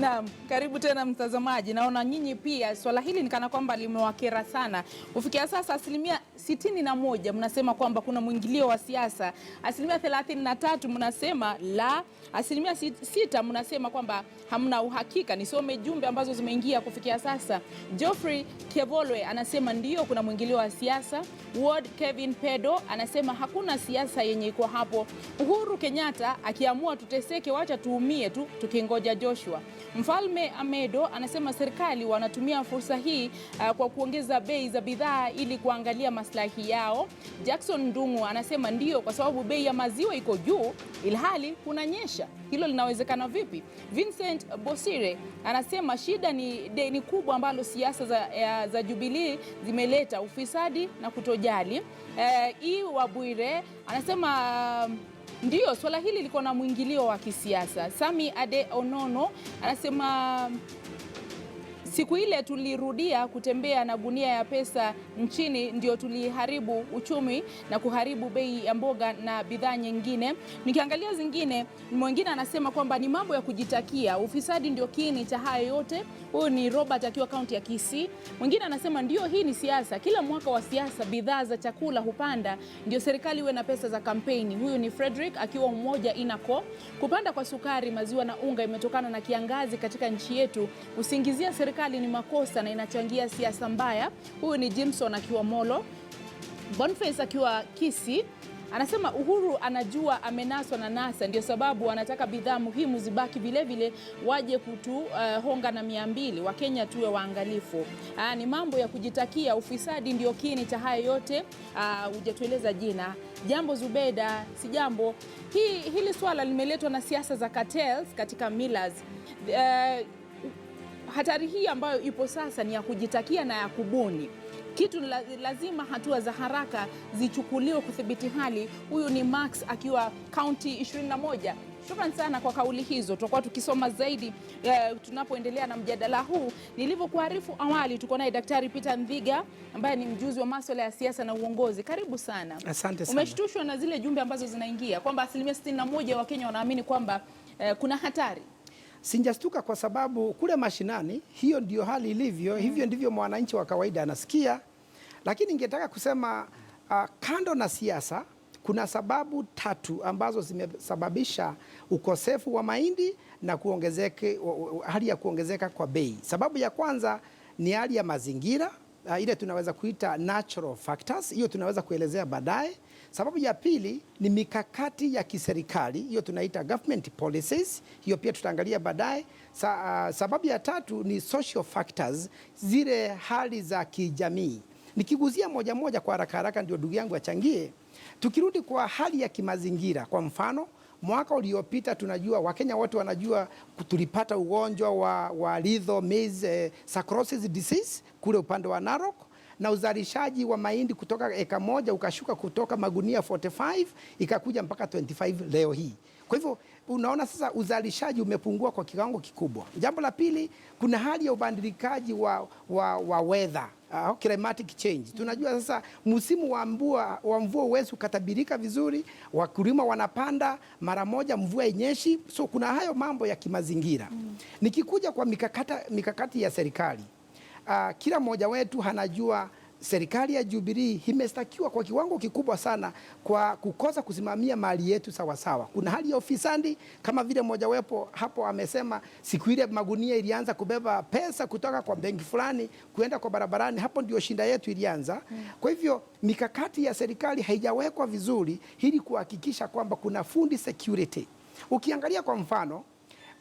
Naam, karibu tena mtazamaji. Naona nyinyi pia swala hili ni kana kwamba limewakera sana. Kufikia sasa asilimia 61 mnasema kwamba kuna mwingilio wa siasa. Asilimia 33 mnasema la. Asilimia 6 mnasema kwamba hamna uhakika. Nisome jumbe ambazo zimeingia kufikia sasa. Geoffrey Kevolwe anasema ndio kuna mwingilio wa siasa. Ward Kevin Pedo anasema hakuna siasa yenye iko hapo. Uhuru Kenyatta akiamua tuteseke, wacha tuumie tu tukingoja Joshua. Mfalme Amedo anasema serikali wanatumia fursa hii kwa kuongeza bei za bidhaa ili kuangalia maslahi yao. Jackson Ndungu anasema ndio kwa sababu bei ya maziwa iko juu ilhali kunanyesha. Hilo linawezekana vipi? Vincent Bosire anasema shida ni deni kubwa ambalo siasa za Jubilee zimeleta, ufisadi na kutojali. Wabwire anasema ndio swala hili liko na mwingilio wa kisiasa. Sami Ade Onono anasema siku ile tulirudia kutembea na gunia ya pesa nchini ndio tuliharibu uchumi na kuharibu bei ya mboga na bidhaa nyingine. Nikiangalia zingine, mwingine anasema kwamba ni mambo ya kujitakia, ufisadi ndio kiini cha hayo yote. Huyu ni Robert akiwa kaunti ya Kisii. Mwingine anasema ndio hii ni siasa, kila mwaka wa siasa bidhaa za chakula hupanda ndio serikali iwe na pesa za kampeni. Huyu ni Frederick akiwa Umoja Inako. Kupanda kwa sukari, maziwa na unga imetokana na kiangazi katika nchi yetu. Usingizia serikali ni makosa na inachangia siasa mbaya. Huyu ni Jimson akiwa Molo. Boniface akiwa Kisii anasema Uhuru anajua amenaswa na NASA, ndio sababu anataka bidhaa muhimu zibaki vile vile, waje honga na 200. Wakenya tuwe waangalifu. Ni mambo ya kujitakia, ufisadi ndio kiini cha haya yote. Hujatueleza jina. Jambo Zubeda, si jambo. Hili swala limeletwa na siasa za cartels katika millers. Hatari hii ambayo ipo sasa ni ya kujitakia na ya kubuni kitu. Lazima hatua za haraka zichukuliwe kudhibiti hali. Huyu ni Max akiwa kaunti 21. Shukrani sana kwa kauli hizo. Tutakuwa tukisoma zaidi tunapoendelea na mjadala huu. Nilivyokuarifu awali, tuko naye Daktari Peter Ndhiga ambaye ni mjuzi wa masuala ya siasa na uongozi. Karibu sana. Asante sana. Umeshtushwa na zile jumbe ambazo zinaingia kwamba asilimia 61 wa Kenya wanaamini kwamba kuna hatari? Sinjastuka kwa sababu kule mashinani hiyo ndio hali ilivyo. Hivyo ndivyo mwananchi wa kawaida anasikia. Lakini ningetaka kusema kando na siasa, kuna sababu 3 ambazo zimesababisha ukosefu wa mahindi na hali ya kuongezeka kwa bei. Sababu ya kwanza ni hali ya mazingira, ile tunaweza kuita natural factors, hiyo tunaweza kuelezea baadaye. Sababu ya pili ni mikakati ya kiserikali, hiyo tunaita government policies, hiyo pia tutaangalia baadaye. Sababu ya tatu ni social factors, zile hali za kijamii. Nikiguzia moja moja kwa haraka haraka ndio ndugu yangu achangie. Tukirudi kwa hali ya kimazingira, kwa mfano mwaka uliopita tunajua, Wakenya wote wanajua, tulipata ugonjwa wa lethal maize cirrhosis disease kule upande wa Narok, na uzalishaji wa mahindi kutoka eka moja ukashuka kutoka magunia 45 ikakuja mpaka 25 leo hii. Kwa hivyo unaona sasa uzalishaji umepungua kwa kiwango kikubwa. Jambo la pili, kuna hali ya ubadilikaji wa weather, climatic change. Tunajua sasa msimu wa mvua huwezi ukatabirika vizuri, wakulima wanapanda mara moja mvua inyeshi, so kuna hayo mambo ya kimazingira. Nikikuja kwa mikakati ya serikali, kila mmoja wetu hanajua serikali ya Jubilee imestakiwa kwa kiwango kikubwa sana kwa kukosa kusimamia mali yetu sawa sawa. Kuna hali ya ufisadi kama vile mmoja wepo hapo amesema, siku ile magunia ilianza kubeba pesa kutoka kwa benki fulani kuenda kwa barabarani, hapo ndio shinda yetu ilianza. Kwa hivyo mikakati ya serikali haijawekwa vizuri ili kuhakikisha kwamba kuna food security. Ukiangalia kwa mfano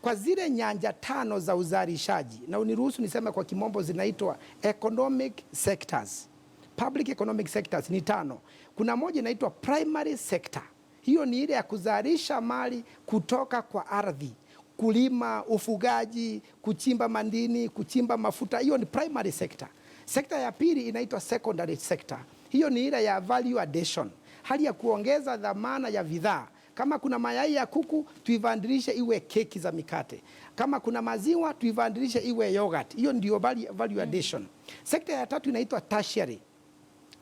kwa zile nyanja 5 za uzalishaji, na uniruhusu niseme kwa kimombo zinaitwa economic sectors, public economic sectors ni 5. Kuna moja inaitwa primary sector. Hiyo ni ile ya kuzalisha mali kutoka kwa ardhi, kulima, ufugaji, kuchimba madini, kuchimba mafuta. Hiyo ni primary sector. Sekta ya pili inaitwa secondary sector. Hiyo ni ile ya value addition, hali ya kuongeza dhamana ya bidhaa. Kama kuna mayai ya kuku, tuivandilishe iwe keki za mikate. Kama kuna maziwa, tuivandilishe iwe yogurt. Hiyo ndio value addition. Sekta ya tatu inaitwa tertiary.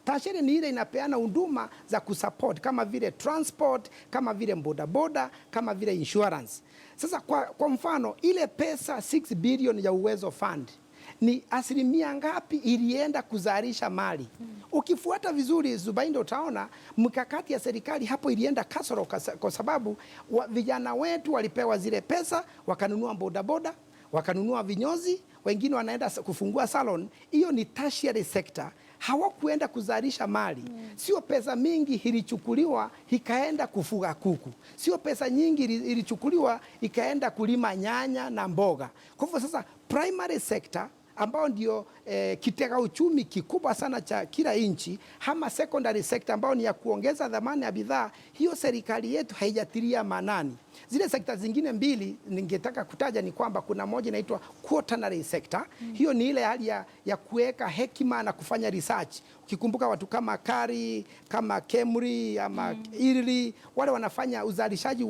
Tertiary ni ile inapeana huduma za kusupport kama vile transport, kama vile bodaboda, kama vile insurance. Sasa kwa mfano ile pesa 6 billion ya Uwezo Fund ni asilimia ngapi ilienda kuzalisha mali? Ukifuata vizuri Zubaida, utaona mkakati ya serikali hapo ilienda kasoro, kwa sababu vijana wetu walipewa zile pesa wakanunua bodaboda, wakanunua vinyozi, wengine wanaenda kufungua salon. Hiyo ni tertiary sector. Hawakuenda kuzalisha mali. Sio pesa mingi ilichukuliwa ikaenda kufuga kuku. Sio pesa nyingi ilichukuliwa ikaenda kulima nyanya na mboga. Kwa hivyo sasa primary sector ambao ndio kitega uchumi kikubwa sana cha kila nchi, ama secondary sector ambao ni ya kuongeza dhamani ya bidhaa, hiyo serikali yetu haijatilia maanani. Zile sekta zingine mbili ningetaka kutaja ni kwamba kuna moja inaitwa quaternary sector. Hiyo ni ile hali ya kuweka hekima na kufanya research. Ukikumbuka watu kama Kari, kama Kemri, ama Irili, wale wanafanya uzalishaji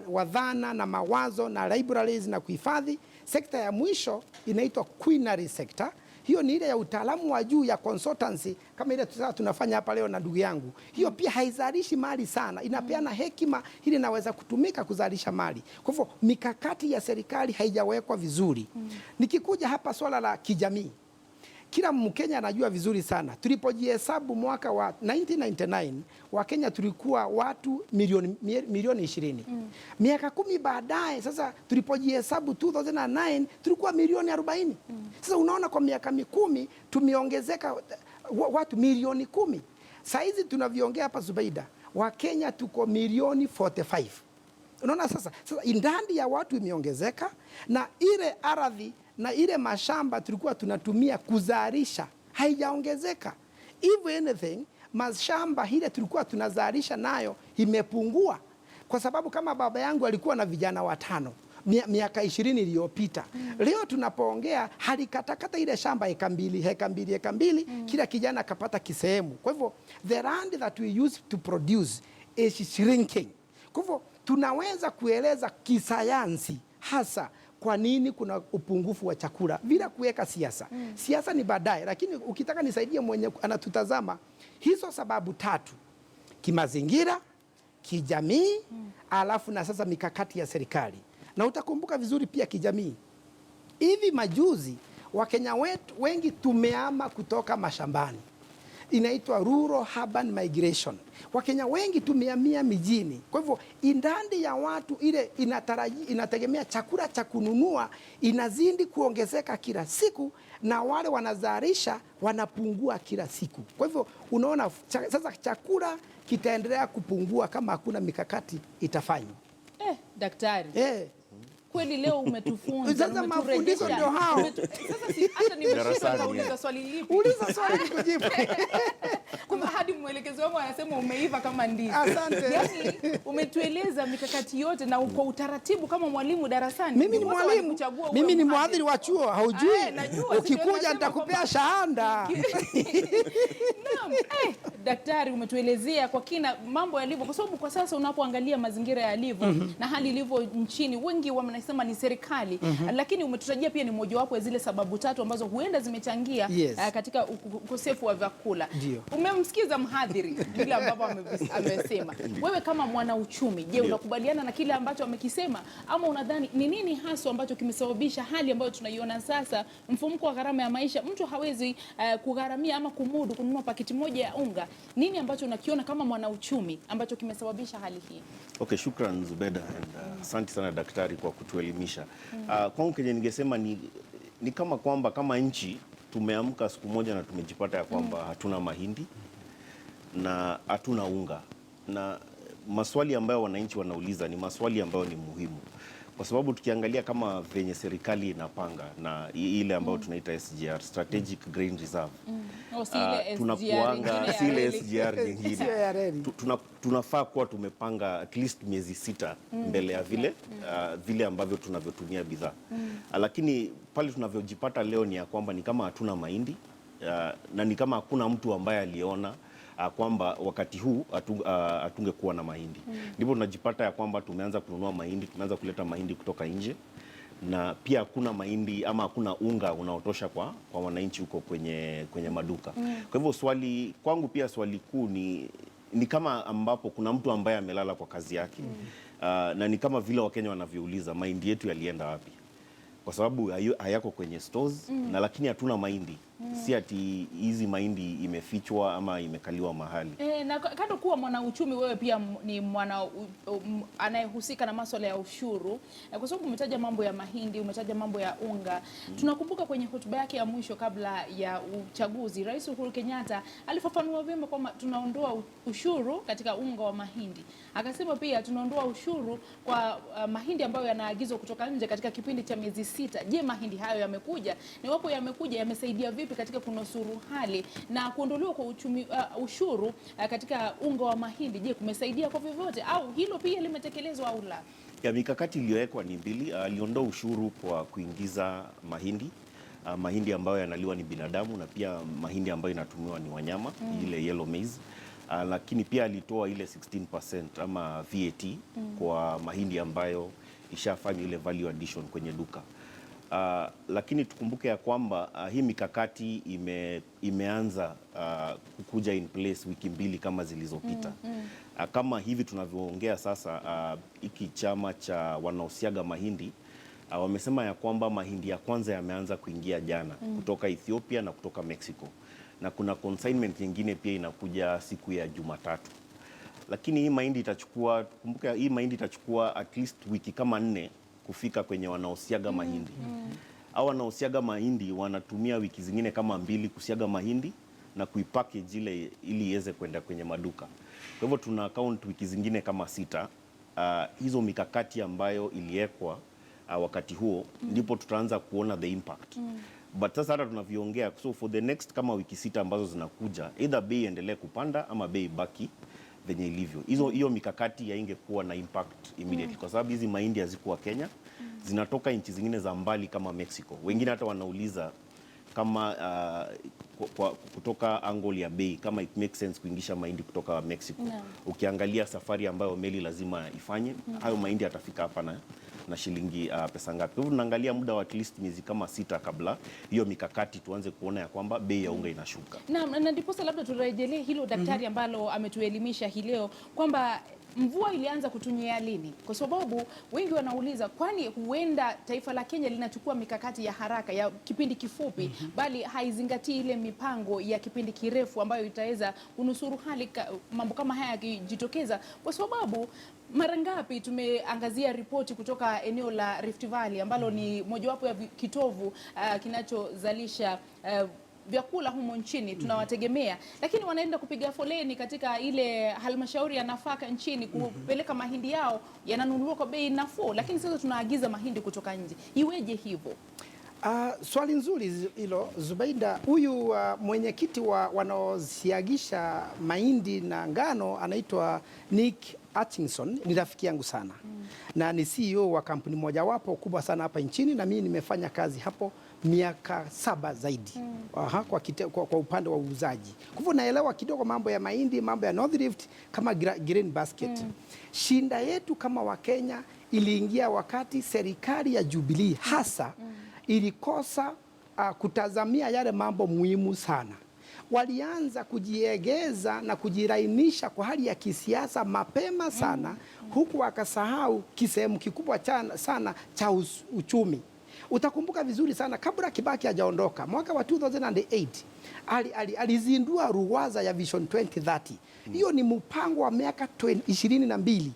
wa dhana na mawazo na libraries na kuhifadhi. Sekta ya mwisho inaitwa quinary sector. Hiyo ni ile ya utaalamu wa juu ya consultancy kama ile tunafanya hapa leo na ndugu yangu. Hiyo pia haizalishi mali sana, inapeana hekima ili inaweza kutumika kuzalisha mali. Kwa hivyo mikakati ya serikali haijawekwa vizuri. Nikikuja hapa swala la kijamii, kila Mkenya anajua vizuri sana. Tulipojihesabu mwaka wa 1999, Wakenya tulikuwa watu milioni 20. Miaka 10 baadaye, sasa tulipojihesabu 2009 tulikuwa milioni 40. Sasa unaona kwa miaka 10 tumeongezeka watu milioni 10. Saizi tunavyoongea hapa Zubaida, Wakenya tuko milioni 45. Unaona sasa idadi ya watu imeongezeka, na ile ardhi na ile mashamba tulikuwa tunatumia kuzalisha haijaongezeka. If anything, mashamba ile tulikuwa tunazalisha nayo imepungua, kwa sababu kama baba yangu alikuwa na vijana 5 miaka 20 iliyopita. Leo tunapoongea halikatakata ile shamba eka mbili, kila kijana akapata kisehemu. Kwa hivyo the land that we use to produce is shrinking. Kwa hivyo tunaweza kueleza kisayansi hasa kwa nini kuna upungufu wa chakula bila kuweka siasa. Siasa ni baadaye, lakini ukitaka nisaidie mwenye anatutazama, hizo sababu 3: kimazingira, kijamii, alafu na sasa mikakati ya serikali. Na utakumbuka vizuri pia kijamii, hivi majuzi Wakenya wetu wengi tumeama kutoka mashambani, inaitwa rural urban migration. Wakenya wengi tumehamia mijini. Kwa hivyo idadi ya watu ile inategemea chakula cha kununua inazidi kuongezeka kila siku, na wale wanazalisha wanapungua kila siku. Kwa hivyo unaona sasa chakula kitaendelea kupungua kama hakuna mikakati itafanywa. Daktari. Kweli leo umetufunza. Sasa mafundisho ndio hao. Sasa hata nimeshika kauliza swali lipi? Uliza swali nikujibu. Kwamba hadi mwelekezi wangu anasema umeiva kama ndizi. Asante. Yaani umetueleza mikakati yote na kwa utaratibu kama mwalimu darasani. Mimi ni mwalimu. Mimi ni mwadhiri wa chuo, haujui? Ukikuja nitakupea shahada. Naam. Daktari, umetuelezea kwa kina mambo yalivyo, kwa sababu kwa sasa unapoangalia mazingira yalivyo na hali ilivyo nchini, wengi wanasema ni serikali, lakini umetutajia pia ni mojawapo ya zile sababu 3 ambazo huenda zimechangia katika ukosefu wa vyakula. Umemsikiza mhadhiri vile ambavyo amesema. Wewe kama mwana uchumi, je, unakubaliana na kile ambacho amekisema, ama unadhani ni nini hasa ambacho kimesababisha hali ambayo tunaiona sasa, mfumuko wa gharama ya maisha, mtu hawezi kugharamia ama kumudu kununua paketi moja ya unga? Nini ambacho unakiona kama mwana uchumi ambacho kimesababisha hali hii? Okay, shukran Zubeda, and asante sana daktari kwa kutuelimisha. Kwangu kenye ningesema ni kama kwamba kama nchi tumeamka siku moja na tumejipata ya kwamba hatuna mahindi na hatuna unga, na maswali ambayo wananchi wanauliza ni maswali ambayo ni muhimu, kwa sababu tukiangalia kama venye serikali inapanga na ile ambayo tunaita SGR, Strategic Grain Reserve, tunakuanga sile SGR nyingine, tunafaa kuwa tumepanga at least miezi 6 mbele ya vile ambavyo tunavyotumia bidhaa. Lakini pale tunavyojipata leo ni ya kwamba ni kama hatuna mahindi, na ni kama hakuna mtu ambaye aliona kwamba wakati huu hatungekuwa na mahindi. Ndipo tunajipata ya kwamba tumeanza kununua mahindi, tumeanza kuleta mahindi kutoka nje, na pia hakuna mahindi ama hakuna unga unaotosha kwa wananchi huko kwenye maduka. Kwa hivyo swali kwangu pia swali kuu ni kama ambapo kuna mtu ambaye amelala kwa kazi yake. Na ni kama vile Wakenya wanavyouliza mahindi yetu yalienda wapi? Kwa sababu hayako kwenye stores na lakini hatuna mahindi. Si ati hizi mahindi imefichwa ama imekaliwa mahali. Na kando kuwa mwanauchumi, wewe pia ni mwana anayehusika na masuala ya ushuru. Kwa sababu umetaja mambo ya mahindi, umetaja mambo ya unga. Tunakumbuka kwenye hotuba yake ya mwisho kabla ya uchaguzi, Rais Uhuru Kenyatta alifafanua vyema kwamba tunaondoa ushuru katika unga wa mahindi. Akasema pia tunaondoa ushuru kwa mahindi ambayo yanaagizwa kutoka nje katika kipindi cha miezi 6. Je, mahindi hayo yamekuja? Ni wapo yamekuja, yamesaidia vipi katika kunusuru hali na kuondolewa kwa ushuru katika unga wa mahindi? Je, kumesaidia kwa vyovyote au hilo pia limetekelezwa au la? Ya mikakati iliyowekwa ni mbili. Aliondoa ushuru kwa kuingiza mahindi ambayo yanaliwa ni binadamu na pia mahindi ambayo inatumiwa ni wanyama, ile yellow maize. Lakini pia alitoa ile 16% ama VAT kwa mahindi ambayo ishafanya ile value addition kwenye duka. Lakini tukumbuke ya kwamba hii mikakati imeanza kukuja in place wiki mbili kama zilizopita. Kama hivi tunavyoongea sasa, hiki chama cha wanaosiaga mahindi wamesema ya kwamba mahindi ya kwanza yameanza kuingia jana kutoka Ethiopia na kutoka Mexico, na kuna consignment nyingine pia inakuja siku ya Jumatatu. Lakini hii mahindi itachukua, kumbuka hii mahindi itachukua at least wiki kama 4 kufika kwenye wanaosiaga mahindi. Au wanaosiaga mahindi wanatumia wiki zingine kama 2 kusiaga mahindi na kuipackage ile ili iweze kwenda kwenye maduka. Kwa hivyo tuna count wiki zingine kama 6. Hizo mikakati ambayo iliwekwa wakati huo ndipo tutaanza kuona the impact. But sasa hata tunavyoongea, so for the next kama wiki 6 ambazo zinakuja, either bei endelee kupanda ama bei baki venye ilivyo. Hiyo mikakati yaingekuwa na impact immediately kwa sababu hizi mahindi hazikuwa Kenya, zinatoka nchi zingine za mbali kama Mexico. Wengine hata wanauliza kama kutoka angle ya bei kama it makes sense kuingisha mahindi kutoka Mexico. Ukiangalia safari ambayo meli lazima ifanye, hayo mahindi yatafika hapa na shilingi pesa ngapi? Kwa hivyo tunaangalia muda wa at least miezi kama 6 kabla hiyo mikakati tuanze kuona ya kwamba bei ya unga inashuka. Na ndiposa labda turejelee hilo daktari ambalo ametuelimisha hii leo kwamba mvua ilianza kutunyea lini? Kwa sababu wengi wanauliza kwani huenda taifa la Kenya linachukua mikakati ya haraka ya kipindi kifupi bali haizingatii ile mipango ya kipindi kirefu ambayo itaweza kunusuru hali mambo kama haya yakijitokeza, kwa sababu mara ngapi tumeangazia ripoti kutoka eneo la Rift Valley ambalo ni mojawapo ya kitovu kinachozalisha vyakula humo nchini, tunawategemea, lakini wanaenda kupiga foleni katika ile halmashauri ya nafaka nchini kupeleka mahindi yao, yananunuliwa kwa bei nafuu, lakini sasa tunaagiza mahindi kutoka nje. Iweje hivyo? Swali nzuri hilo Zubeida. Huyu mwenyekiti wa wanaosiagisha mahindi na ngano anaitwa Nick Atkinson, ni rafiki yangu sana na ni CEO wa kampuni mojawapo kubwa sana hapa nchini, na mimi nimefanya kazi hapo miaka 7 zaidi kwa upande wa uuzaji. Kwa hivyo naelewa kidogo mambo ya mahindi, mambo ya North Rift kama green basket. Shinda yetu kama Wakenya iliingia wakati serikali ya Jubilee hasa ilikosa kutazamia yale mambo muhimu sana. Walianza kujiegeza na kujirainisha kwa hali ya kisiasa mapema sana, huku wakasahau kisehemu kikubwa sana cha uchumi. Utakumbuka vizuri sana kabla Kibaki hajaondoka mwaka wa 2008 alizindua ruwaza ya Vision 2030. Hiyo ni mpango wa miaka 22.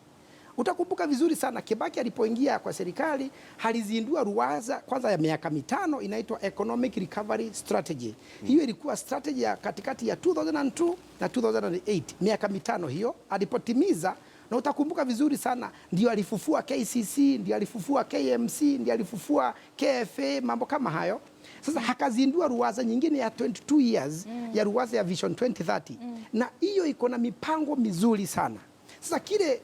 Utakumbuka vizuri sana Kibaki alipoingia kwa serikali alizindua ruwaza kwanza ya miaka 5 inaitwa Economic Recovery Strategy. Hiyo ilikuwa strategy ya katikati ya 2002 na 2008, miaka 5 hiyo alipotimiza. Na utakumbuka vizuri sana ndio alifufua KCC, ndio alifufua KMC, ndio alifufua KFA, mambo kama hayo. Sasa hakazindua ruwaza nyingine ya 22 years ya ruwaza ya Vision 2030. Na hiyo iko na mipango mizuri sana. Sasa kile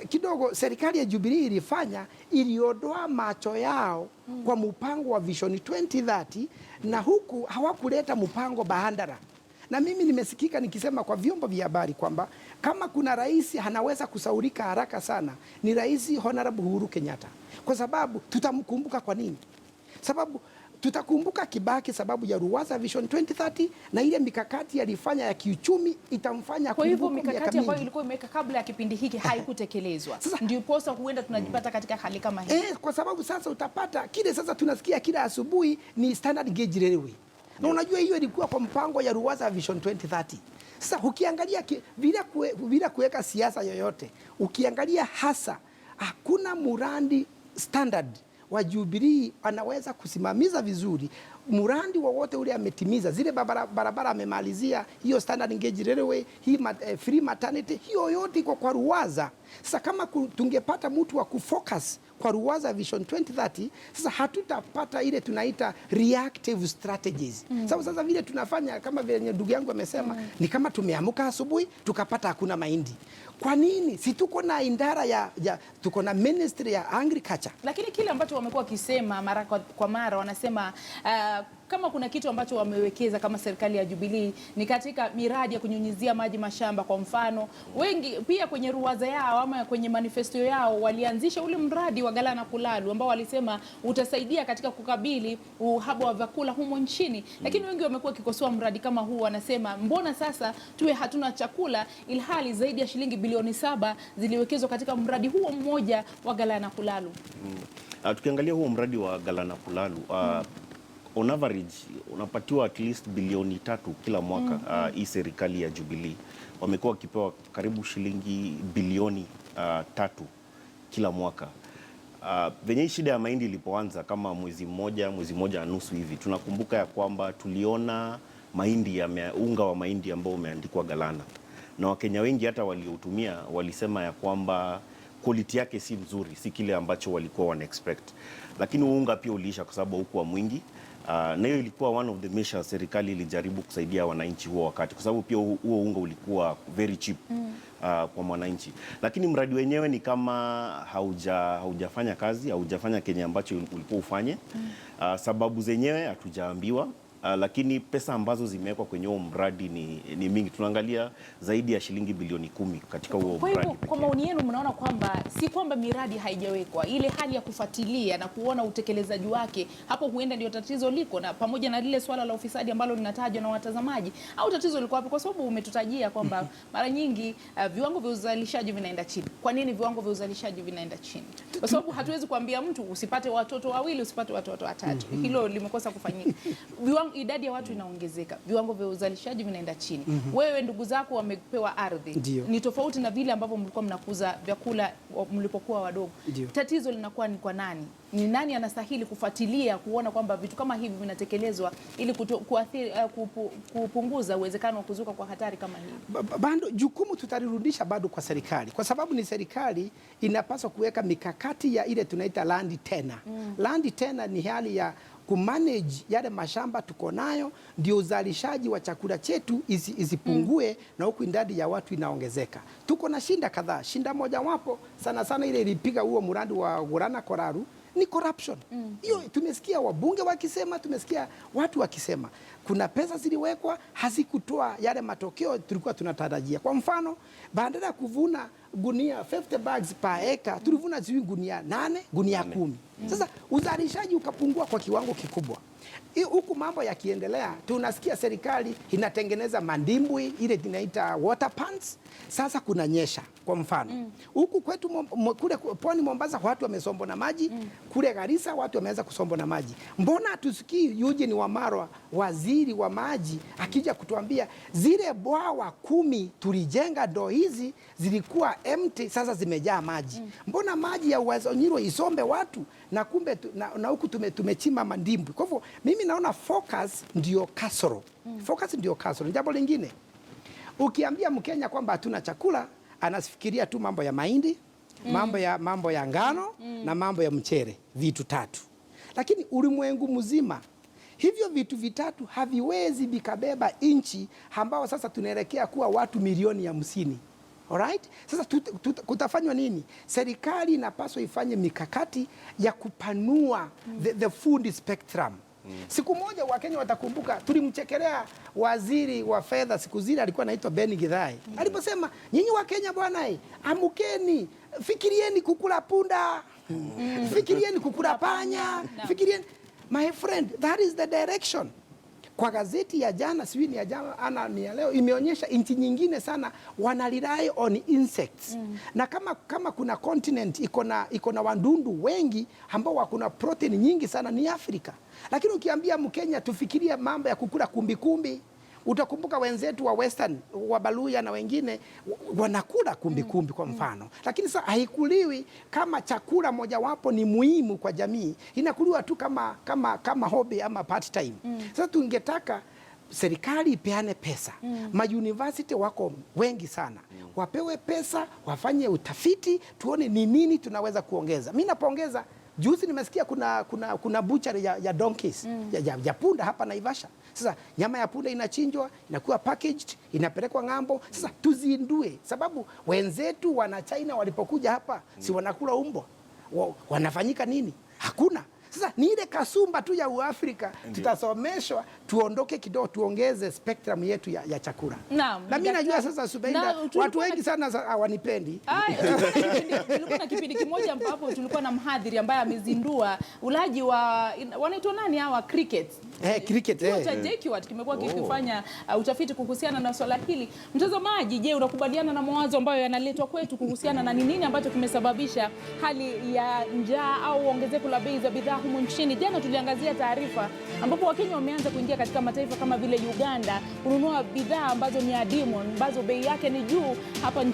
kidogo serikali ya Jubilee ilifanya, iliondoa macho yao kwa mpango wa Vision 2030 na huku hawakuleta mpango bandara. Na mimi nimesikika nikisema kwa vyombo vya habari kwamba kama kuna rais anaweza kusaurika haraka sana ni Rais Honorable Uhuru Kenyatta. Kwa sababu tutamkumbuka kwa nini? Sababu tutakumbuka Kibaki sababu ya Ruwaza Vision 2030 na ile mikakati alifanya ya kiuchumi itamfanya. Kwa hivyo mikakati ambayo ilikuwa imeweka kabla ya kipindi hiki haikutekelezwa. Ndio posa huenda tunajipata katika hali kama hii. Kwa sababu sasa utapata kile sasa tunasikia kila asubuhi ni standard gauge railway. Na unajua hiyo ilikuwa kwa mpango ya Ruwaza Vision 2030. Sasa ukiangalia bila kuweka siasa yoyote, ukiangalia hasa hakuna murandi standard wa Jubilee anaweza kusimamiza vizuri murandi wowote ule ametimiza zile barabara amemalizia, hiyo standard gauge railway, hii free maternity, hiyo yote iko kwa Ruwaza. Sasa kama tungepata mtu wa kufocus kwa Ruwaza Vision 2030, sasa hatutapata ile tunaita reactive strategies. Sasa vile tunafanya kama vile ndugu yangu amesema, ni kama tumeamka asubuhi tukapata hakuna mahindi. Kwa nini? Si tuko na idara tuko na ministry ya agriculture. Lakini kile ambacho wamekuwa wakisema mara kwa mara wanasema kama kuna kitu ambacho wamewekeza kama serikali ya Jubilee ni katika miradi ya kunyunyizia maji mashamba. Kwa mfano, wengi pia kwenye ruwaza yao ama kwenye manifesto yao walianzisha ule mradi wa Gharama Kulalu ambao walisema utasaidia katika kukabili uhaba wa vyakula humo nchini. Lakini wengi wamekuwa kikosoa mradi kama huu, wanasema mbona sasa tuwe hatuna chakula ilhali zaidi ya shilingi bilioni 7 ziliwekezwa katika mradi huo mmoja wa Gharama Kulalu. Tukiangalia huo mradi wa Gharama Kulalu on average unapatiwa at least bilioni 3 kila mwaka. Hii serikali ya Jubilee wamekuwa wakipewa karibu shilingi bilioni 3 kila mwaka. Venye shida ya mahindi ilipoanza kama mwezi mmoja na nusu hivi, tunakumbuka ya kwamba tuliona unga wa mahindi ambao umeandikwa Gharama, na Wakenya wengi hata waliotumia walisema ya kwamba quality yake si mzuri, si kile ambacho walikuwa wana expect. Lakini unga pia uliisha kwa sababu haukuwa mwingi. Na hiyo ilikuwa one of the measures serikali ilijaribu kusaidia wananchi huo wakati, kwa sababu pia huo unga ulikuwa very cheap kwa mwananchi. Lakini mradi wenyewe ni kama haujafanya kazi, haujafanya Kenya ambacho ulikuwa ufanye. Sababu zenyewe hatujaambiwa. Lakini pesa ambazo zimewekwa kwenye huo mradi ni mingi. Tunaangalia zaidi ya shilingi bilioni 10 katika huo mradi. Kwa hivyo, kwa maoni yenu mnaona kwamba si kwamba miradi haijawekwa, ile hali ya kufuatilia na kuona utekelezaji wake, hapo huenda ndio tatizo liko, na pamoja na lile swala la ufisadi ambalo linatajwa na watazamaji, au tatizo liko hapo? Kwa sababu umetutajia kwamba mara nyingi viwango vya uzalishaji vinaenda chini. Kwa nini viwango vya uzalishaji vinaenda chini? Kwa sababu hatuwezi kuambia mtu usipate watoto wawili, usipate watoto watatu. Hilo limekosa kufanyika. Idadi ya watu inaongezeka, viwango vya uzalishaji vinaenda chini. Wewe ndugu zako wamepewa ardhi, ni tofauti na vile ambavyo mlikuwa mnakuza vyakula mlipokuwa wadogo. Tatizo linakuwa ni kwa nani? Ni nani anastahili kufuatilia kuona kwamba vitu kama hivi vinatekelezwa ili kupunguza uwezekano wa kuzuka kwa hatari kama hii? Bado jukumu tutalirudisha bado kwa serikali, kwa sababu ni serikali inapaswa kuweka mikakati ya ile tunaita land tenure. Land tenure ni hali ya kumanage yale mashamba tuko nayo, ndio uzalishaji wa chakula chetu isipungue na huku idadi ya watu inaongezeka. Tuko na shinda kadhaa. Shinda moja wapo sana ile ilipiga huo mradi wa Gharama Kulalu ni corruption. Hiyo tumesikia wabunge wakisema, tumesikia watu wakisema kuna pesa ziliwekwa hazikutoa yale matokeo tulikuwa tunatarajia. Kwa mfano, badala ya kuvuna gunia 50 bags per acre, tulivuna gunia 8, gunia 10. Sasa uzalishaji ukapungua kwa kiwango kikubwa. Huku mambo yakiendelea, tunasikia serikali inatengeneza mandimbwi ile tunaita water pans. Sasa kuna nyesha kwa mfano. Huku kwetu kule pwani Mombasa watu wamesombwa na maji, kule Garissa watu wameanza kusombwa na maji. Mbona tusikii Eugene Wamalwa, waziri wa maji, akija kutuambia zile bwawa 10 tulijenga ndo hizi zilikuwa empty, sasa zimejaa maji. Mbona maji ya Uwezo Nyiro isombe watu na kumbe na huku tumechima mandimbwi. Kwa hivyo mimi naona focus ndio kasoro. Focus ndio kasoro. Jambo lingine, ukiambia Mkenya kwamba hatuna chakula, anafikiria tu mambo ya mahindi, mambo ya ngano na mambo ya mchere, vitu 3. Lakini ulimwengu mzima hivyo vitu vitatu haviwezi vikabeba inchi ambao sasa tunaelekea kuwa watu milioni 50. Alright? Sasa kutafanywa nini? Serikali inapaswa ifanye mikakati ya kupanua the food spectrum. Siku moja Wakenya watakumbuka tulimchekelea waziri wa fedha siku zile, alikuwa anaitwa Ben Githai. Aliposema, nyinyi Wakenya bwana, amukeni, fikirieni kukula punda, fikirieni kukula panya, fikirieni. My friend, that is the direction. Kwa gazeti ya jana, sijui ni ya jana ni ya leo, imeonyesha nchi nyingine sana wana rely on insects. Na kama kuna continent iko na wandundu wengi ambao wakuna protein nyingi sana ni Afrika. Lakini ukiambia Mkenya tufikirie mambo ya kukula kumbikumbi, utakumbuka wenzetu wa Western, wa Baluya na wengine wanakula kumbikumbi kwa mfano. Lakini sasa haikuliwi kama chakula mojawapo ni muhimu kwa jamii. Inakuliwa tu kama hobby ama part time. Sasa tungetaka serikali ipeane pesa. Mauniversity wako wengi sana. Wapewe pesa, wafanye utafiti, tuone ni nini tunaweza kuongeza. Mimi napongeza. Juzi nimesikia kuna butchery ya donkeys, ya punda hapa Naivasha. Sasa nyama ya punda inachinjwa, inakuwa packaged, inapelekwa ng'ambo. Sasa tuzindue, sababu wenzetu wana China walipokuja hapa, si wanakula umbo. Wanafanyika nini? Hakuna. Sasa ni ile kasumba tu ya Uafrika, tutasomeshwa tuondoke kidogo, tuongeze spectrum yetu ya chakula. Na mimi najua sasa Subeda, watu wengi sana hawanipendi. Tulikuwa na kipindi kimoja ambapo tulikuwa na mhadhiri ambaye amezindua ulaji wa wanaitwa nani hawa, cricket. Cricket cha JKUAT kimekuwa kikifanya utafiti kuhusiana na swala hili. Mtazamaji, je, unakubaliana na mawazo ambayo yanaletwa kwetu kuhusiana na nini ambacho kimesababisha hali ya njaa au ongezeko la bei za bidhaa humu nchini? Jana tuliangazia taarifa ambapo Wakenya wameanza kuingia katika mataifa kama vile Uganda kununua bidhaa ambazo ni adimu, ambazo bei yake ni juu hapa nchini.